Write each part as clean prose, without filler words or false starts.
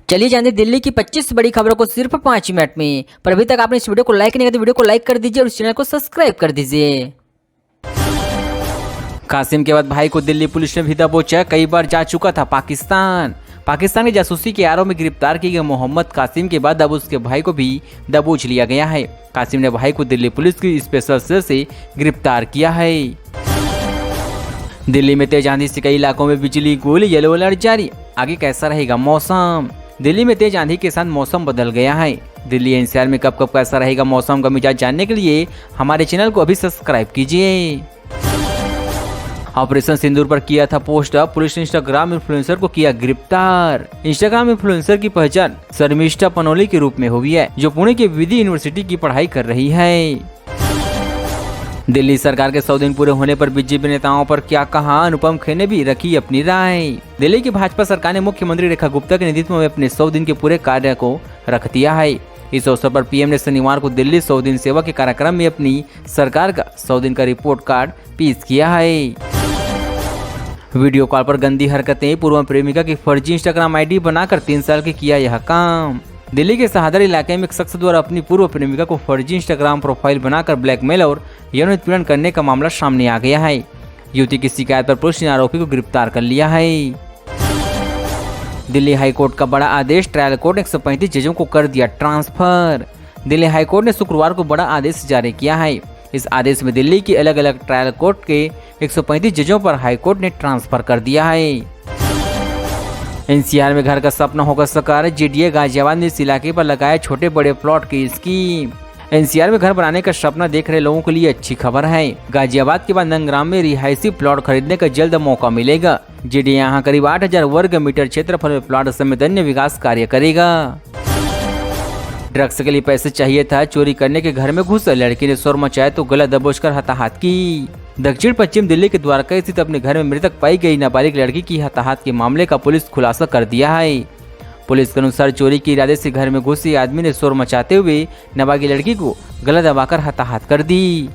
चलिए जानते दिल्ली की 25 बड़ी खबरों को सिर्फ 5 मिनट में। पर अभी तक आपने इस वीडियो को लाइक नहीं किया तो वीडियो को लाइक कर दीजिए और इस चैनल को सब्सक्राइब कर दीजिए। कासिम के बाद भाई को दिल्ली पुलिस ने भी दबोचा। कई बार जा चुका था पाकिस्तान की जासूसी के आरोप में गिरफ्तार किए गए मोहम्मद कासिम के बाद अब उसके भाई को भी दबोच लिया गया है। कासिम ने भाई को दिल्ली पुलिस की स्पेशल सेल से गिरफ्तार किया है। दिल्ली में तेज आंधी से कई इलाकों में बिजली गुल, येलो अलर्ट जारी। आगे कैसा रहेगा मौसम? दिल्ली में तेज आंधी के साथ मौसम बदल गया है। दिल्ली एनसीआर में कब कब कैसा रहेगा मौसम का मिजाज जानने के लिए हमारे चैनल को अभी सब्सक्राइब कीजिए। ऑपरेशन सिंदूर पर किया था पोस्ट, पुलिस ने इंस्टाग्राम इन्फ्लुएंसर को किया गिरफ्तार। इंस्टाग्राम इन्फ्लुएंसर की पहचान शर्मिष्ठा पनोली के रूप में हुई है, जो पुणे की विधि यूनिवर्सिटी की पढ़ाई कर रही है। दिल्ली सरकार के 100 दिन पूरे होने पर बीजेपी नेताओं पर क्या कहा, अनुपम खेर ने भी रखी अपनी राय। दिल्ली की भाजपा सरकार ने मुख्यमंत्री रेखा गुप्ता के नेतृत्व में अपने 100 दिन के पूरे कार्य को रख दिया है। इस अवसर पर पीएम ने शनिवार को दिल्ली 100 दिन सेवा के कार्यक्रम में अपनी सरकार का 100 दिन का रिपोर्ट कार्ड पेश किया है। वीडियो कॉल पर गंदी हरकतें, पूर्व प्रेमिका की फर्जी इंस्टाग्राम आईडी बनाकर 3 साल के किया यह काम। दिल्ली के सहादर इलाके में एक शख्स द्वारा अपनी पूर्व प्रेमिका को फर्जी इंस्टाग्राम प्रोफाइल बनाकर ब्लैकमेल और यौन उत्पीड़न करने का मामला सामने आ गया है। युवती की शिकायत पर पुलिस ने आरोपी को गिरफ्तार कर लिया है। दिल्ली हाईकोर्ट का बड़ा आदेश, ट्रायल कोर्ट 135 जजों को कर दिया ट्रांसफर। दिल्ली हाईकोर्ट ने शुक्रवार को बड़ा आदेश जारी किया है। इस आदेश में दिल्ली की अलग अलग ट्रायल कोर्ट के 135 जजों पर हाईकोर्ट ने ट्रांसफर कर दिया है। एनसीआर में घर का सपना होगा साकार, जेडीए गाजियाबाद ने इस इलाके पर लगाया छोटे बड़े प्लॉट की स्कीम। एनसीआर में घर बनाने का सपना देख रहे लोगों के लिए अच्छी खबर है। गाजियाबाद के बाद नंदग्राम में रिहायशी प्लॉट खरीदने का जल्द मौका मिलेगा। जेडीए यहाँ करीब 8000 वर्ग मीटर क्षेत्रफल में प्लॉट समेत अन्य विकास कार्य करेगा। ड्रग्स के लिए पैसे चाहिए था, चोरी करने के घर में घुस लड़की ने शोर मचाया तो गला दबोचकर हताहत की। दक्षिण पश्चिम दिल्ली के द्वारका स्थित अपने घर में मृतक पाई गई नाबालिग लड़की की हताहत के मामले का पुलिस खुलासा कर दिया है। पुलिस के अनुसार चोरी के इरादे से घर में घुसे आदमी ने शोर मचाते हुए नाबालिग लड़की को गला दबाकर हताहत कर दी।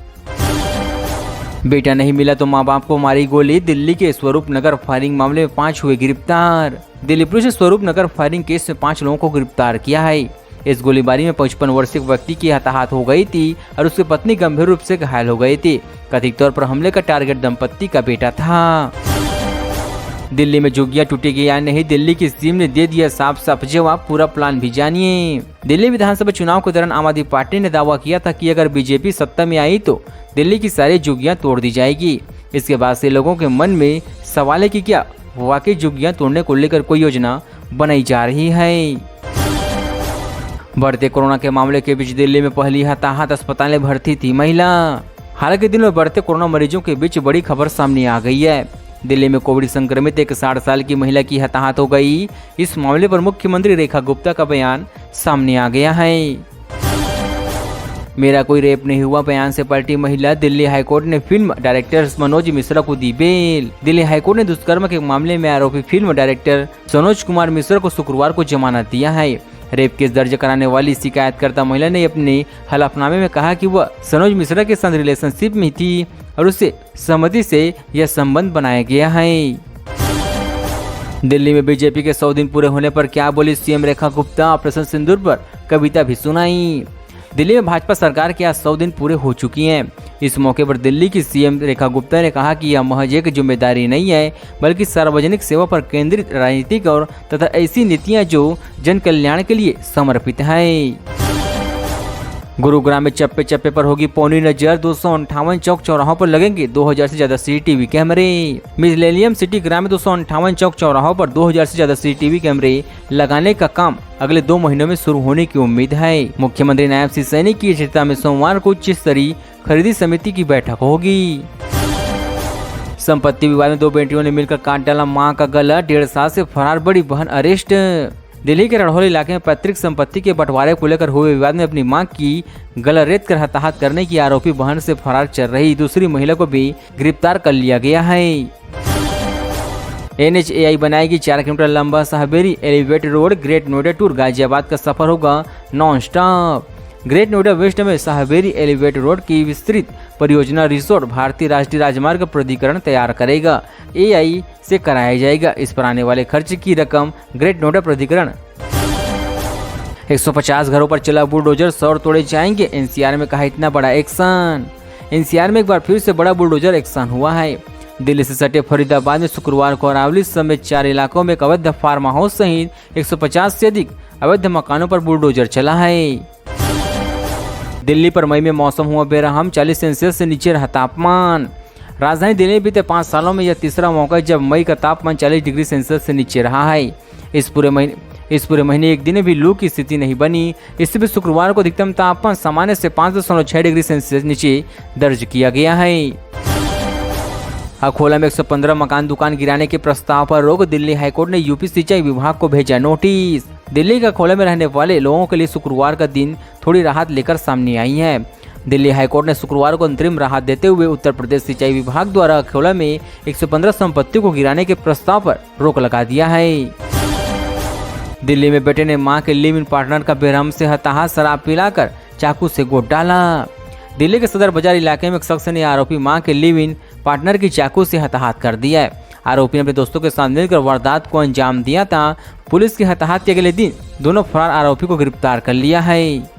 बेटा नहीं मिला तो मां बाप को मारी गोली। दिल्ली के स्वरूप नगर फायरिंग मामले में 5 हुए गिरफ्तार। दिल्ली पुलिस ने स्वरूप नगर फायरिंग केस में 5 लोगों को गिरफ्तार किया है। इस गोलीबारी में 55 वर्षीय व्यक्ति की हताहत हो गई थी और उसकी पत्नी गंभीर रूप से घायल हो गई थी। कथित तौर पर हमले का टारगेट दंपत्ति का बेटा था। दिल्ली में झुग्गियां टूटेगी या नहीं, दिल्ली की सीएम ने दे दिया साफ जवाब। पूरा प्लान भी जानिए। दिल्ली विधानसभा चुनाव के दौरान आम आदमी पार्टी ने दावा किया था कि अगर बीजेपी सत्ता में आई तो दिल्ली की सारी झुग्गियां तोड़ दी जाएगी। इसके बाद से लोगों के मन में सवाल है कि क्या वाकई झुग्गियां तोड़ने को लेकर कोई योजना बनाई जा रही है। बढ़ते कोरोना के मामले के बीच दिल्ली में पहली हताहत, अस्पताल में भर्ती थी महिला। हालांकि दिल्ली में बढ़ते कोरोना मरीजों के बीच बड़ी खबर सामने आ गई है। दिल्ली में कोविड संक्रमित एक 60 साल की महिला की हताहत हो गई। इस मामले पर मुख्यमंत्री रेखा गुप्ता का बयान सामने आ गया है। मेरा कोई रेप नहीं हुआ बयान से पलटी महिला। दिल्ली हाईकोर्ट ने फिल्म डायरेक्टर मनोज मिश्रा को दी बेल। दिल्ली हाईकोर्ट ने दुष्कर्म के मामले में आरोपी फिल्म डायरेक्टर सनोज कुमार मिश्रा को शुक्रवार को जमानत दिया है। रेप केस दर्ज कराने वाली शिकायतकर्ता महिला ने अपने हलफनामे में कहा कि वह सनोज मिश्रा के साथ रिलेशनशिप में थी और उससे सहमति से यह संबंध बनाया गया है। दिल्ली में बीजेपी के 100 दिन पूरे होने पर क्या बोली सीएम रेखा गुप्ता, ऑपरेशन सिंदूर पर कविता भी सुनाई। दिल्ली में भाजपा सरकार के आज 100 दिन पूरे हो चुकी हैं। इस मौके पर दिल्ली की सीएम रेखा गुप्ता ने कहा कि यह महज एक जिम्मेदारी नहीं है, बल्कि सार्वजनिक सेवा पर केंद्रित राजनीतिक और तथा ऐसी नीतियां जो जन कल्याण के लिए समर्पित है। गुरुग्राम में चप्पे चप्पे पर होगी पौनी नजर। 258 चौक चौराहों पर लगेंगे 2000 से ज्यादा सीसीटीवी कैमरे। मिलेनियम सिटी ग्राम में 258 चौक चौराहों पर 2000 से ज्यादा सीसीटीवी कैमरे लगाने का काम अगले 2 महीनों में शुरू होने की उम्मीद है। मुख्यमंत्री नायब सिंह सैनी की अध्यक्षता में सोमवार को उच्च स्तरीय खरीदी समिति की बैठक होगी। संपत्ति विवाद में 2 बेटियों ने मिलकर काट डाला मां का गला। 1.5 साल से फरार बड़ी बहन अरेस्ट। दिल्ली के रणहोल इलाके में पैतृक संपत्ति के बंटवारे को लेकर हुए विवाद में अपनी मां की गला रेत कर हताहत करने की आरोपी बहन से फरार चल रही दूसरी महिला को भी गिरफ्तार कर लिया गया है। NHAI बनाएगी 4 किलोमीटर लंबा Shahberi elevated road. Great Noida टूर गाजियाबाद का सफर होगा non stop. Great Noida west में शाहबेरी एलिवेटेड रोड की विस्तृत परियोजना रिसोर्ट भारतीय राष्ट्रीय राजमार्ग प्राधिकरण तैयार करेगा। AI से कराया जाएगा। इस पर आने वाले खर्च की रकम ग्रेट नोएडा प्राधिकरण 150 घरों पर चला बुलडोजर, 100 तोड़े जाएंगे, एनसीआर में कहा इतना बड़ा एक्शन। एनसीआर में एक बार फिर से बड़ा बुलडोजर एक्शन हुआ है। दिल्ली से सटे फरीदाबाद में शुक्रवार को अरावली समेत 4 इलाकों में एक अवैध फार्म हाउस सहित 150 से अधिक अवैध मकानों पर बुलडोजर चला है। दिल्ली पर मई में मौसम हुआ बेरहम, 40 सेल्सियस से नीचे रहा तापमान। राजधानी दिल्ली में बीते 5 सालों में यह तीसरा मौका है जब मई का तापमान 40 डिग्री सेल्सियस से नीचे रहा है। इस पूरे महीने एक दिन भी लू की स्थिति नहीं बनी। इससे भी शुक्रवार को अधिकतम तापमान सामान्य से 5.6 डिग्री सेल्सियस नीचे दर्ज किया गया है। अकोला में 115 मकान दुकान गिराने के प्रस्ताव पर रोक, दिल्ली हाईकोर्ट ने यूपी सिंचाई विभाग को भेजा नोटिस। दिल्ली के अकोला में रहने वाले लोगों के लिए शुक्रवार का दिन थोड़ी राहत लेकर सामने आई है। दिल्ली हाईकोर्ट ने शुक्रवार को अंतरिम राहत देते हुए उत्तर प्रदेश सिंचाई विभाग द्वारा अकोला में 115 संपत्तियों को गिराने के प्रस्ताव पर रोक लगा दिया है। दिल्ली में बेटे ने मां के लिव इन पार्टनर का बेरहम से हताहत, शराब पिलाकर चाकू से गोद डाला। दिल्ली के सदर बाजार इलाके में एक शख्स ने आरोपी मां के लिव इन पार्टनर की चाकू से हताहत कर दिया है। आरोपी ने अपने दोस्तों के साथ मिलकर वारदात को अंजाम दिया था। पुलिस की हताहत के अगले दिन दोनों फरार आरोपी को गिरफ्तार कर लिया है।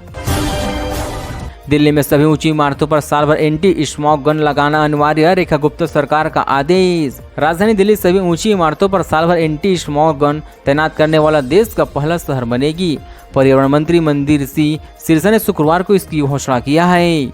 दिल्ली में सभी ऊंची इमारतों पर साल भर एंटी स्मॉग गन लगाना अनिवार्य, रेखा गुप्ता सरकार का आदेश। राजधानी दिल्ली सभी ऊंची इमारतों पर साल भर एंटी स्मॉग गन तैनात करने वाला देश का पहला शहर बनेगी। पर्यावरण मंत्री मनदीप सिंह सिरसा ने शुक्रवार को इसकी घोषणा किया है।